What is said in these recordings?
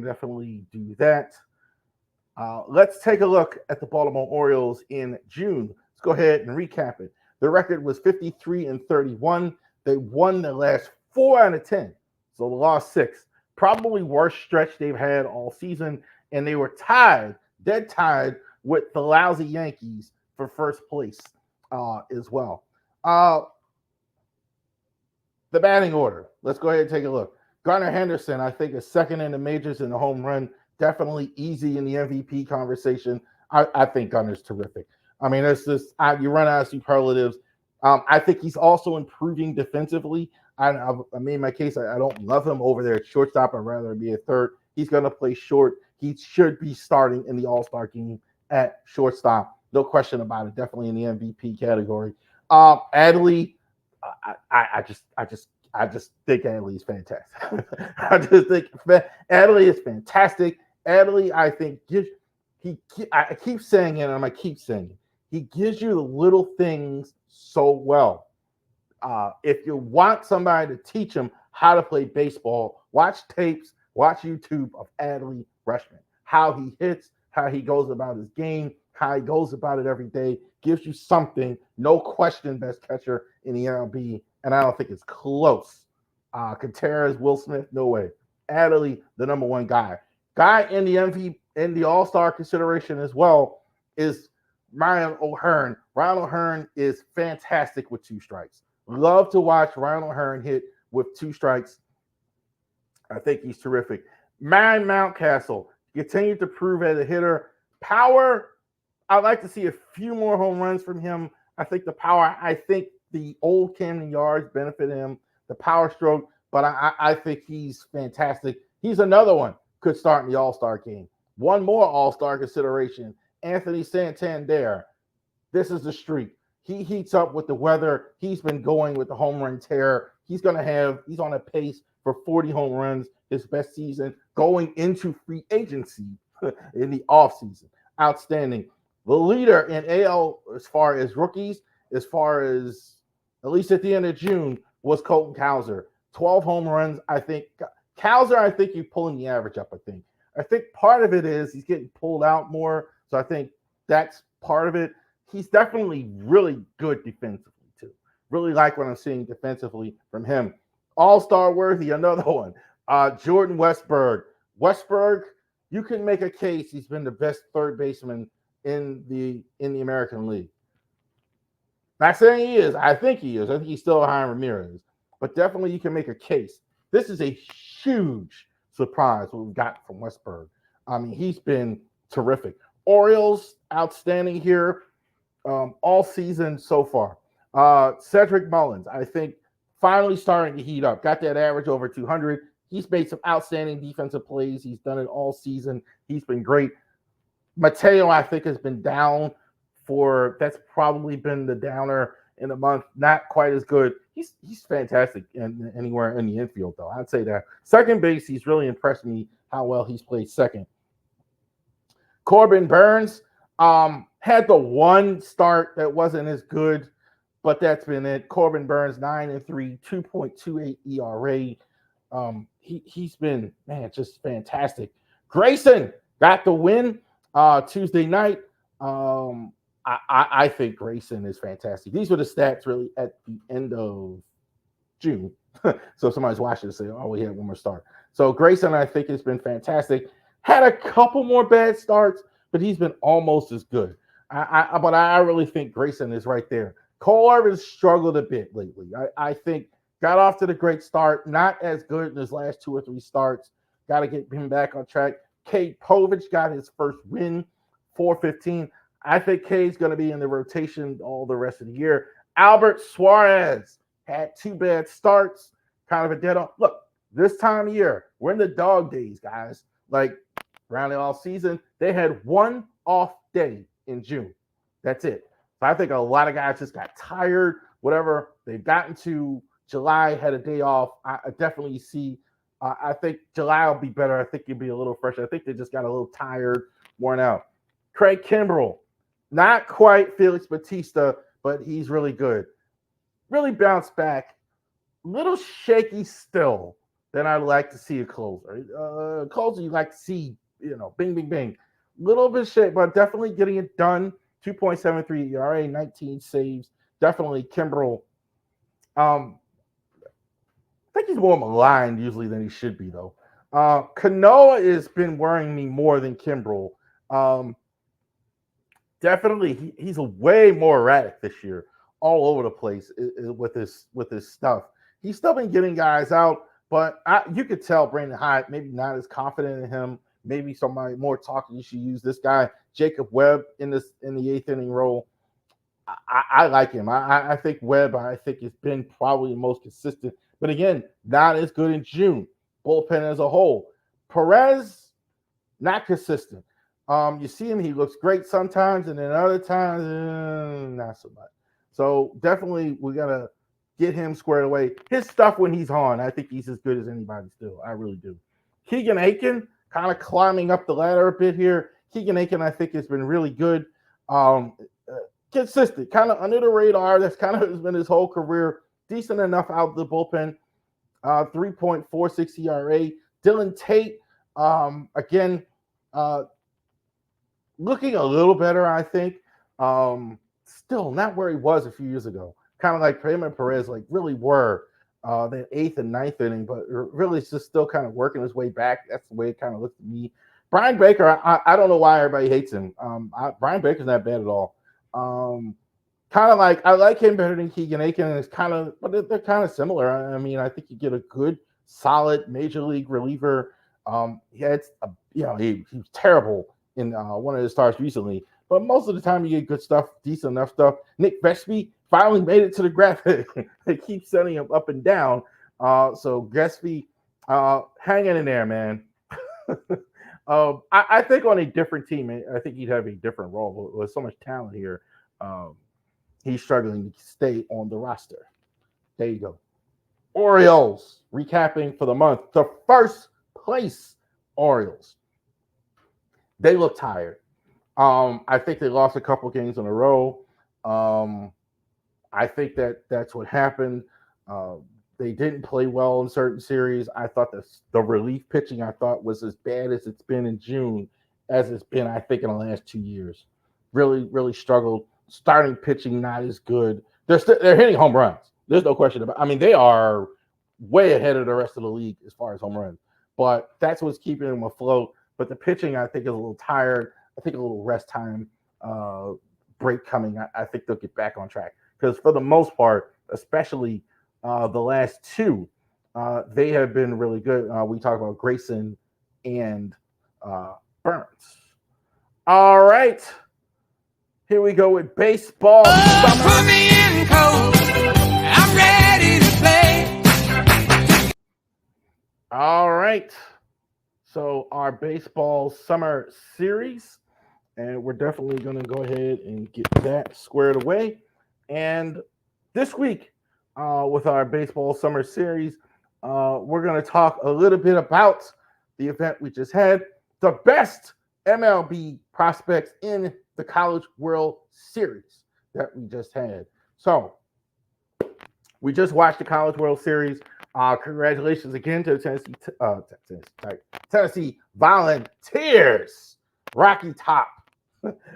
Definitely do that. Let's take a look at the Baltimore Orioles in June. Let's go ahead and recap it. The record was 53-31. They won the last 4 out of 10, so they lost 6. Probably worst stretch they've had all season, and they were tied, dead tied, with the lousy Yankees for first place as well. The batting order. Let's go ahead and take a look. Garner Henderson, I think, is second in the majors in the home run. Definitely easy in the MVP conversation. I think Gunner's terrific. I mean, it's just you run out of superlatives. I think he's also improving defensively. I made my case. I don't love him over there at shortstop. I'd rather be a third. He's going to play short. He should be starting in the All-Star game at shortstop. No question about it. Definitely in the MVP category. Adley, I just think Adley is fantastic. I just think Adley is fantastic. Adley, I think, I keep saying it, and I'm going to keep saying it. He gives you the little things so well. If you want somebody to teach him how to play baseball, watch tapes, watch YouTube of Adley Rutschman. How he hits, how he goes about his game, how he goes about it every day, gives you something. No question, best catcher in the MLB, and I don't think it's close. Contreras, Will Smith, no way. Adley, the number one guy. Guy in the MVP, in the All-Star consideration as well is Ryan O'Hearn. Ryan O'Hearn is fantastic with 2 strikes. Love to watch Ryan O'Hearn hit with 2 strikes. I think he's terrific. Marion Mountcastle continued to prove as a hitter. Power, I'd like to see a few more home runs from him. I think the power, I think the old Camden Yards benefited him, the power stroke, but I think he's fantastic. He's another one, could start in the All-Star game. One more All-Star consideration, Anthony Santander. This is the streak. He heats up with the weather. He's been going with the home run tear. He's on a pace for 40 home runs, his best season, going into free agency in the offseason. Outstanding. The leader in AL as far as rookies, as far as at least at the end of June, was Colton Cowser. 12 home runs. I think Cowser, I think you're pulling the average up, I think part of it is he's getting pulled out more. So I think that's part of it. He's definitely really good defensively, too. Really like what I'm seeing defensively from him. All-Star worthy, another one. Jordan Westburg. Westburg, you can make a case he's been the best third baseman in the American League. Not saying he is. I think he is. I think he's still behind Ramirez. But definitely you can make a case. This is a huge surprise what we got from Westburg. I mean, he's been terrific. Orioles, outstanding here all season so far. Cedric Mullins, I think, finally starting to heat up. Got that average over 200. He's made some outstanding defensive plays. He's done it all season. He's been great. Mateo, I think, has been down that's probably been the downer in the month. Not quite as good. He's fantastic anywhere in the infield, though. I'd say that. Second base, he's really impressed me how well he's played second. Corbin Burns had the one start that wasn't as good, but that's been it. Corbin Burns, 9-3, 2.28 ERA. He's been, man, just fantastic. Grayson got the win Tuesday night. I think Grayson is fantastic. These were the stats really at the end of June. So somebody's watching and say, oh, we had one more start. So Grayson, I think, has been fantastic. Had a couple more bad starts, but he's been almost as good. But I really think Grayson is right there. Cole Irvin struggled a bit lately. I think got off to the great start, not as good in his last 2 or 3 starts. Got to get him back on track. Cade Povich got his first win, 415. I think Cade's going to be in the rotation all the rest of the year. Albert Suarez had 2 bad starts, kind of a dead on. Look, this time of year, we're in the dog days, guys. Like, around the off season, they had 1 off day in June. That's it. So I think a lot of guys just got tired, whatever. They've gotten to July, had a day off. I definitely see. I think July will be better. I think you'll be a little fresher. I think they just got a little tired, worn out. Craig Kimbrell, not quite Felix Bautista, but he's really good. Really bounced back. Little shaky still then I'd like to see a closer. Closer you like to see, bing, bing, bing. Little bit shit, but definitely getting it done. 2.73 ERA, 19 saves. Definitely Kimbrel. I think he's more maligned usually than he should be, though. Kanoa has been worrying me more than Kimbrel. Definitely, he's a way more erratic this year, all over the place with his stuff. He's still been getting guys out, but you could tell Brandon Hyde maybe not as confident in him. Maybe somebody more talking. You should use this guy, Jacob Webb, in the 8th inning role. I like him. I think Webb. I think has been probably the most consistent, but again, not as good in June. Bullpen as a whole. Perez, not consistent. You see him, he looks great sometimes, and then other times, not so much. So definitely we gotta get him squared away. His stuff when he's on, I think he's as good as anybody still. I really do. Keegan Aiken kind of climbing up the ladder a bit here. Keegan Aiken, I think, has been really good. Consistent, kind of under the radar. That's kind of been his whole career. Decent enough out of the bullpen. 3.46 ERA. Dylan Tate, again, looking a little better, I think. Still not where he was a few years ago. Kind of like him and Perez, like really were the 8th and 9th inning, but really it's just still kind of working his way back. That's the way it kind of looks to me. Brian Baker, I don't know why everybody hates him. Brian Baker's not bad at all. Kind of like I like him better than Keegan Aiken, and it's kind of, but they're kind of similar. I mean, I think you get a good, solid major league reliever. He was terrible in one of his starts recently, but most of the time you get good stuff, decent enough stuff. Nick Vespi finally made it to the graphic. They keep sending him up and down. So Vespi, hanging in there, man. I think on a different team, I think he'd have a different role. With so much talent here, he's struggling to stay on the roster. There you go. Orioles recapping for the month. The first place Orioles. They look tired. I think they lost a couple games in a row. I think that's what happened. They didn't play well in certain series. I thought the relief pitching was as bad as it's been in June as it's been, I think, in the last 2 years. Really, really struggled. Starting pitching not as good. They're hitting home runs. There's no question about it. I mean, they are way ahead of the rest of the league as far as home runs. But that's what's keeping them afloat. But the pitching, I think, is a little tired. I think a little rest time break coming. I think they'll get back on track. Because for the most part, especially the last two, they have been really good. We talk about Grayson and Burns. All right. Here we go with baseball. Put me in cold. I'm ready to play. All right. So our baseball summer series, and we're definitely going to go ahead and get that squared away. And this week, with our baseball summer series, we're going to talk a little bit about the event we just had, the best MLB prospects in the College World Series that we just had. So we just watched the College World Series. Congratulations again to the Tennessee Volunteers, Rocky Top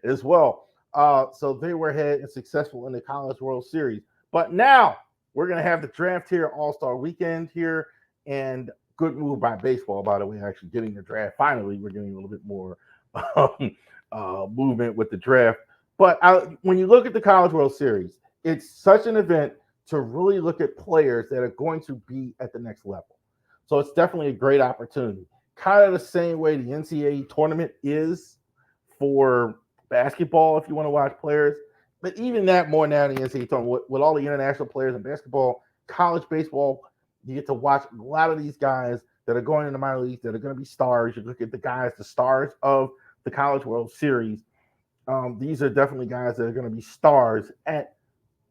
as well. So they were ahead and successful in the College World Series. But now we're going to have the draft here, All-Star Weekend here, and good move by baseball, by the way, actually getting the draft. Finally, we're getting a little bit more movement with the draft. But when you look at the College World Series, it's such an event to really look at players that are going to be at the next level. So it's definitely a great opportunity. Kind of the same way the NCAA tournament is for basketball, if you want to watch players. But even that more now than the NCAA tournament, with all the international players in basketball, college baseball, you get to watch a lot of these guys that are going into minor leagues that are going to be stars. You look at the guys, the stars of the College World Series. These are definitely guys that are going to be stars at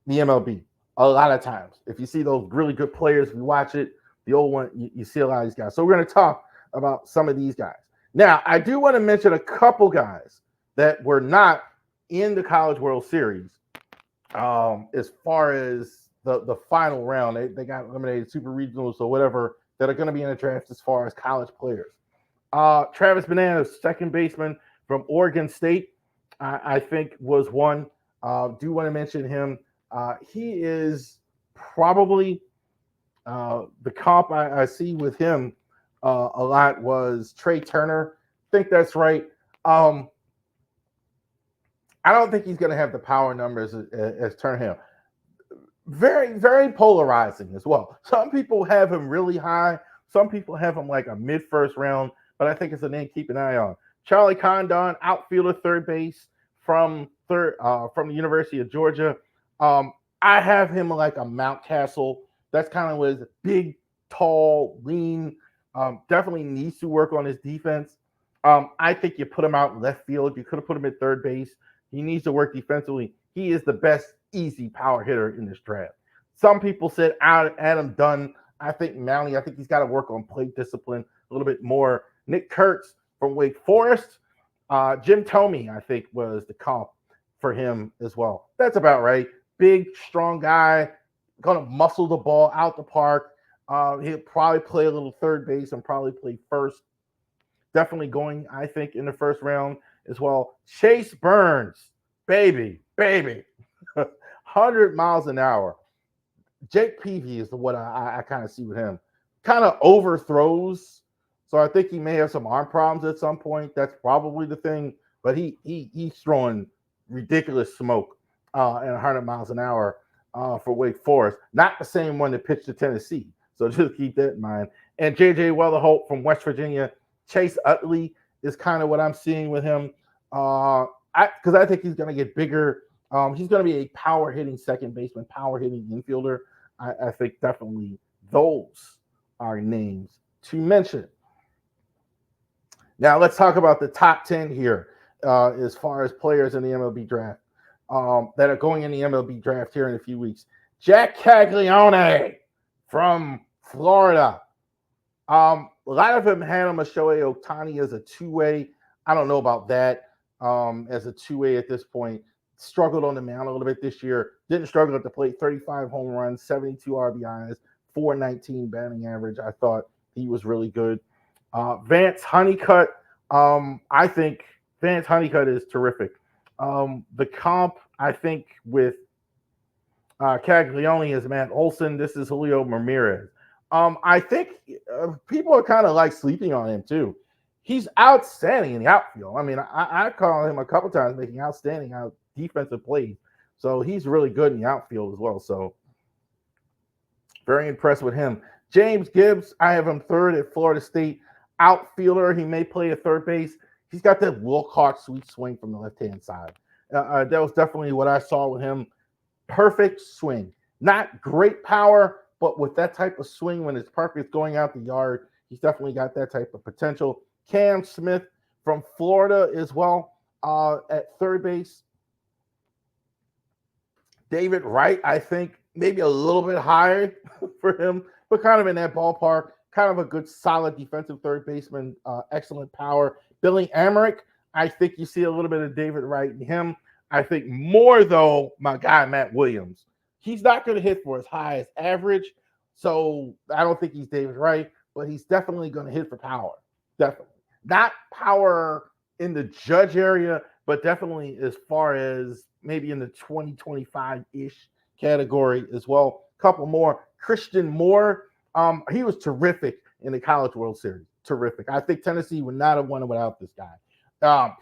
the MLB. A lot of times, if you see those really good players, if you watch it, the old one, you see a lot of these guys. So we're going to talk about some of these guys. Now, I do want to mention a couple guys that were not in the College World Series as far as the final round. They got eliminated, super regionals or whatever that are going to be in the draft as far as college players. Travis Bananas, second baseman from Oregon State, I think was one. Do want to mention him. He is probably the comp I see with him a lot was Trey Turner. I think that's right. I don't think he's going to have the power numbers as Turner. Very, very polarizing as well. Some people have him really high. Some people have him like a mid-first round, but I think it's a name to keep an eye on. Charlie Condon, outfielder, third base from the University of Georgia. I have him like a Mountcastle. That's kind of what his big, tall, lean. Definitely needs to work on his defense. I think you put him out in left field. You could have put him at third base. He needs to work defensively. He is the best easy power hitter in this draft. Some people said Adam Dunn. I think Mounty, I think he's got to work on plate discipline a little bit more. Nick Kurtz from Wake Forest. Jim Thome, I think, was the comp for him as well. That's about right. Big, strong guy, going to muscle the ball out the park. He'll probably play a little third base and probably play first. Definitely going, I think, in the first round as well. Chase Burns, baby, 100 miles an hour. Jake Peavy is what I kind of see with him. Kind of overthrows, so I think he may have some arm problems at some point. That's probably the thing, but he's throwing ridiculous smoke at 100 miles an hour for Wake Forest. Not the same one that pitched to Tennessee, so just keep that in mind. And J.J. Weatherholt from West Virginia. Chase Utley is kind of what I'm seeing with him. Because I think he's going to get bigger. He's going to be a power hitting second baseman, power hitting infielder. I think definitely those are names to mention. Now let's talk about the top 10 here as far as players in the MLB draft that are going in the MLB draft here in a few weeks. Jack Caglione from Florida. A lot of them had him as Shohei Ohtani as a two-way. I don't know about that as a two-way at this point. Struggled on the mound a little bit this year. Didn't struggle at the plate. 35 home runs, 72 RBIs, 419 batting average. I thought he was really good. Vance Honeycutt. I think Vance Honeycutt is terrific. The comp, I think, with Caglione is Matt Olson. This is Julio Ramirez. I think people are kind of like sleeping on him too. He's outstanding in the outfield. I mean, I call him a couple times making outstanding defensive plays. So he's really good in the outfield as well. So very impressed with him. James Gibbs, I have him third at Florida State. Outfielder, he may play at third base. He's got that Wilcox sweet swing from the left-hand side. That was definitely what I saw with him. Perfect swing. Not great power, but with that type of swing when it's perfect going out the yard, he's definitely got that type of potential. Cam Smith from Florida as well at third base. David Wright, I think, maybe a little bit higher for him, but kind of in that ballpark. Kind of a good, solid defensive third baseman, excellent power. Billy Emmerich, I think you see a little bit of David Wright in him. I think more, though, my guy, Matt Williams. He's not going to hit for as high as average, so I don't think he's David Wright, but he's definitely going to hit for power. Definitely. Not power in the Judge area, but definitely as far as maybe in the 20-25-ish category as well. Couple more. Christian Moore, he was terrific in the College World Series. Terrific. I think Tennessee would not have won it without this guy.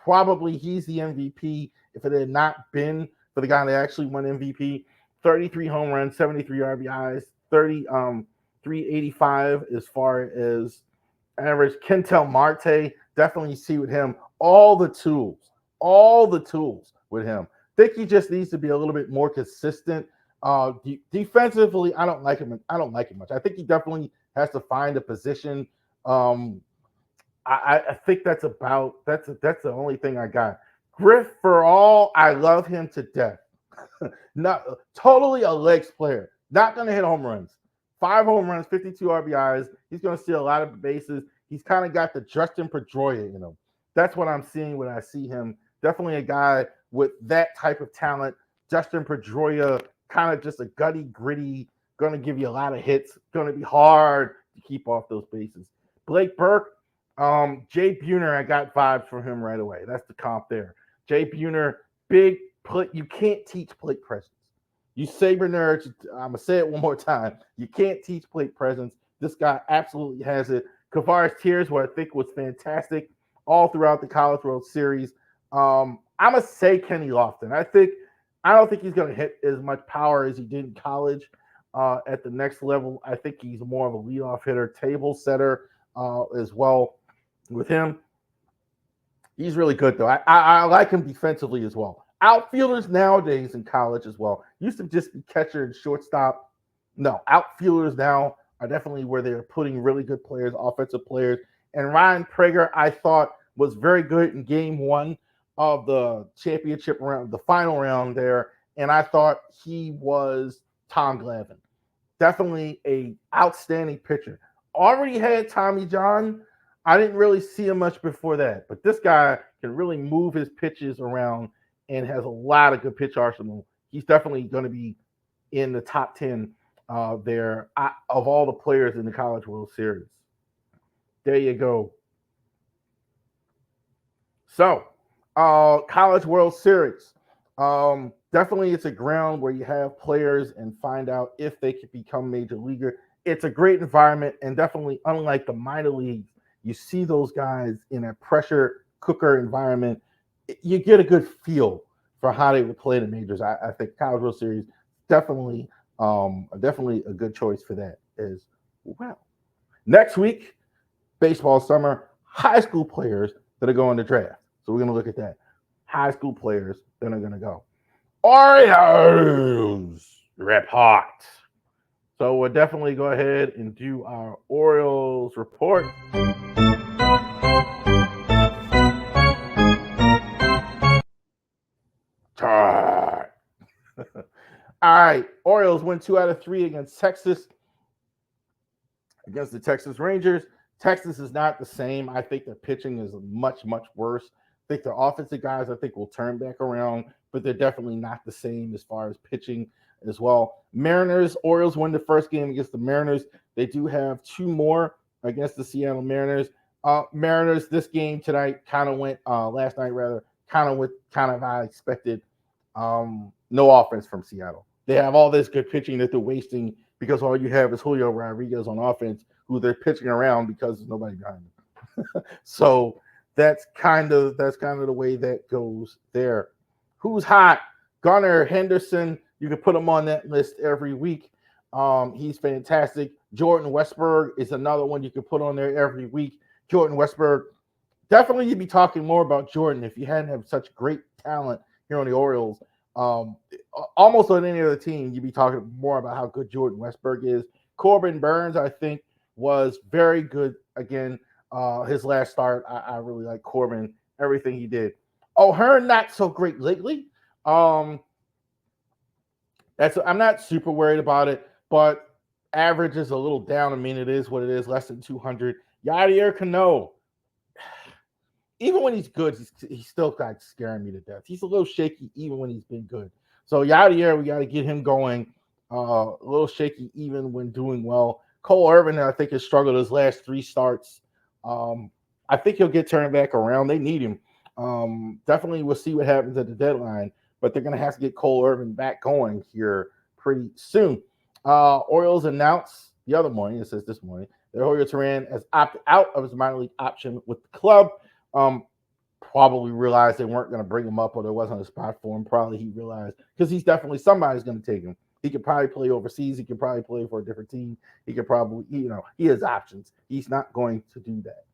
Probably he's the MVP if it had not been for the guy that actually won MVP. 33 home runs, 73 RBIs, 385 as far as average. Kentel Marte, definitely see with him all the tools with him. Think he just needs to be a little bit more consistent. Defensively, I don't like him. I don't like him much. I think he definitely has to find a position. I think that's the only thing I got. Griff for all, I love him to death. Not totally a legs player. Not going to hit home runs. 5 home runs, 52 RBIs. He's going to steal a lot of bases. He's kind of got the Justin Pedroia in him. That's what I'm seeing when I see him. Definitely a guy with that type of talent. Justin Pedroia, kind of just a gritty, going to give you a lot of hits. Going to be hard to keep off those bases. Blake Burke, Jay Buhner, I got vibes from him right away. That's the comp there. Jay Buhner, big plate. You can't teach plate presence. You Sabre nerds, I'm going to say it one more time. You can't teach plate presence. This guy absolutely has it. Kavares Tears, what I think was fantastic all throughout the College World Series. I'm going to say Kenny Lofton. I don't think he's going to hit as much power as he did in college at the next level. I think he's more of a leadoff hitter, table setter as well with him. He's really good, though. I like him defensively as well. Outfielders nowadays in college as well. Used to just be catcher and shortstop. No, outfielders now are definitely where they're putting really good players, offensive players. And Ryan Prager, I thought, was very good in game one of the championship round, the final round there. And I thought he was Tom Glavine. Definitely a outstanding pitcher. Already had Tommy John. I didn't really see him much before that. But this guy can really move his pitches around and has a lot of good pitch arsenal. He's definitely going to be in the top 10 there of all the players in the College World Series. There you go. So, College World Series. Definitely it's a ground where you have players and find out if they can become major leaguer. It's a great environment, and definitely unlike the minor leagues, you see those guys in a pressure cooker environment. You get a good feel for how they would play the majors. I think College World Series definitely a good choice for that as well. Next week, baseball summer, high school players that are going to draft. So we're going to look at that. High school players that are going to go. Orioles Report. So we'll definitely go ahead and do our Orioles Report. All right, Orioles win 2 out of 3 against Texas, against the Texas Rangers. Texas is not the same. I think their pitching is much, much worse. I think their offensive guys, I think, will turn back around, but they're definitely not the same as far as pitching as well. Mariners, Orioles win the first game against the Mariners. They do have 2 more against the Seattle Mariners. Mariners, this game tonight kind of went, last night rather, kind of I expected. No offense from Seattle. They have all this good pitching that they're wasting because all you have is Julio Rodriguez on offense, who they're pitching around because there's nobody behind them. So that's kind of the way that goes there. Who's hot? Gunnar Henderson. You can put him on that list every week. He's fantastic. Jordan Westburg is another one you can put on there every week. Jordan Westburg. Definitely you'd be talking more about Jordan if you hadn't have such great talent here on the Orioles. Almost on any other team, you'd be talking more about how good Jordan Westburg is. Corbin Burns, I think, was very good again. His last start, I really like Corbin, everything he did. O'Hearn, not so great lately. I'm not super worried about it, but average is a little down. I mean, it is what it is, less than 200. Yadier Cano, even when he's good, he's still kind of scaring me to death. He's a little shaky even when he's been good. So Yadier, we got to get him going. A little shaky even when doing well. Cole Irvin, I think, has struggled his last 3 starts. I think he'll get turned back around. They need him. Definitely we'll see what happens at the deadline, but they're going to have to get Cole Irvin back going here pretty soon. Orioles announced the other morning, it says this morning, that Julio Teheran has opted out of his minor league option with the club. Probably realized they weren't going to bring him up or there wasn't a spot for him. Probably he realized because he's definitely somebody's going to take him. He could probably play overseas. He could probably play for a different team. He could probably, he has options. He's not going to do that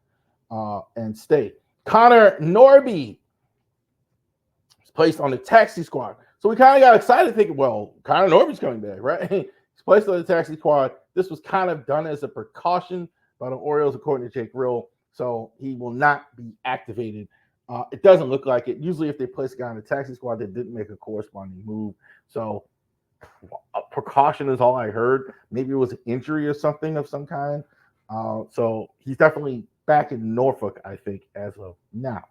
and stay. Connor Norby is placed on the taxi squad. So we kind of got excited thinking, well, Connor Norby's coming back, right? He's placed on the taxi squad. This was kind of done as a precaution by the Orioles, according to Jake Rill. So he will not be activated. It doesn't look like it. Usually if they place a guy on the taxi squad, they didn't make a corresponding move. So a precaution is all I heard. Maybe it was an injury or something of some kind. So he's definitely back in Norfolk, I think, as of now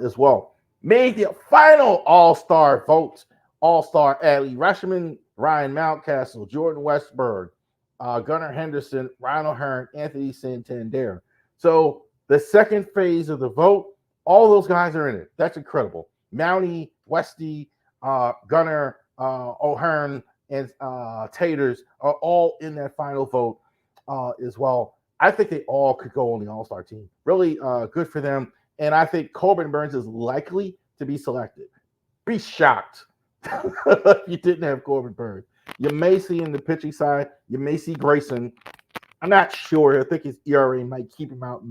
as well. Made the final All-Star votes. All-Star Adley Rashomon, Ryan Mountcastle, Jordan Westburg, Gunnar Henderson, Ryan O'Hearn, Anthony Santander. So the second phase of the vote, all those guys are in it. That's incredible. Mountie, Westy, Gunnar, O'Hearn, and Taters are all in that final vote as well. I think they all could go on the All-Star team. Really good for them. And I think Corbin Burns is likely to be selected. Be shocked if you didn't have Corbin Burns. You may see in the pitching side, you may see Grayson. I'm not sure. I think his ERA might keep him out.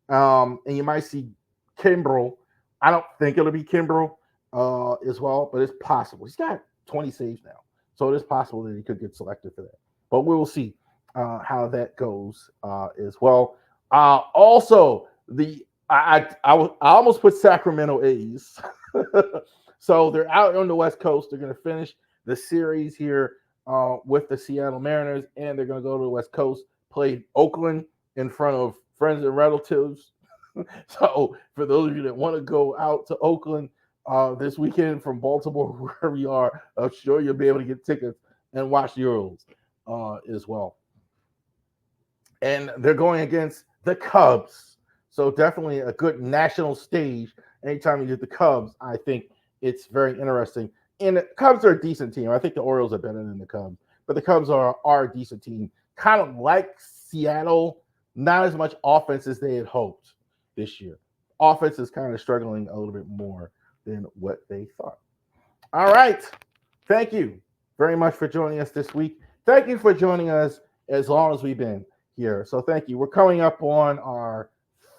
And you might see Kimbrel. I don't think it'll be Kimbrel as well, but it's possible. He's got 20 saves now. So it is possible that he could get selected for that. But we will see how that goes as well. Also, I almost put Sacramento A's. So they're out on the West Coast. They're going to finish the series here with the Seattle Mariners, and they're going to go to the West Coast, play Oakland in front of friends and relatives. So for those of you that want to go out to Oakland this weekend from Baltimore, wherever you are, I'm sure you'll be able to get tickets and watch the Orioles as well. And they're going against the Cubs. So definitely a good national stage. Anytime you get the Cubs, I think it's very interesting. And the Cubs are a decent team. I think the Orioles are better than the Cubs. But the Cubs are a decent team. Kind of like Seattle, not as much offense as they had hoped this year. Offense is kind of struggling a little bit more than what they thought. All right. Thank you very much for joining us this week. Thank you for joining us as long as we've been here. So thank you. We're coming up on our